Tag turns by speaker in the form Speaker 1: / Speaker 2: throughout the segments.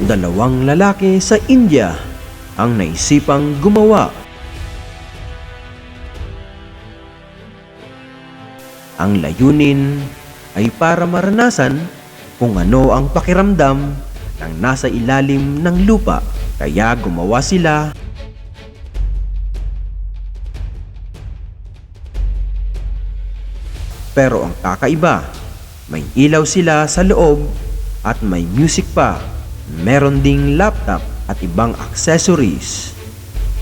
Speaker 1: Dalawang lalaki sa India ang naisipang gumawa. Ang layunin ay para maranasan kung ano ang pakiramdam ng nasa ilalim ng lupa. Kaya gumawa sila pero ang kakaiba, may ilaw sila sa loob at may music pa. Meron ding laptop at ibang accessories.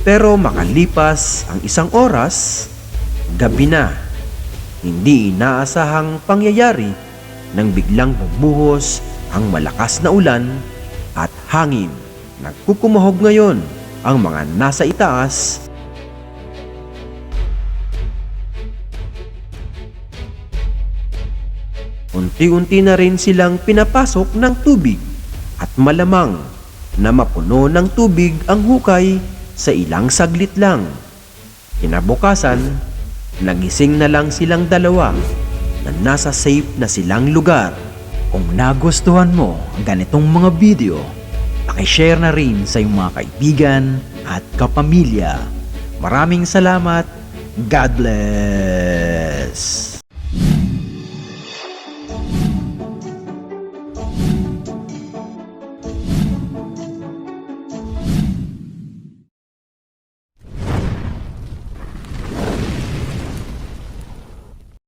Speaker 1: Pero makalipas ang isang oras, gabi na. Hindi inaasahang pangyayari nang biglang bumuhos ang malakas na ulan at hangin. Nagkukumahog ngayon ang mga nasa itaas. Unti-unti na rin silang pinapasok ng tubig at malamang na mapuno ng tubig ang hukay sa ilang saglit lang. Kinabukasan, nagising na lang silang dalawa na nasa safe na silang lugar.
Speaker 2: Kung nagustuhan mo ang ganitong mga video, pakishare na rin sa iyong mga kaibigan at kapamilya. Maraming salamat. God bless!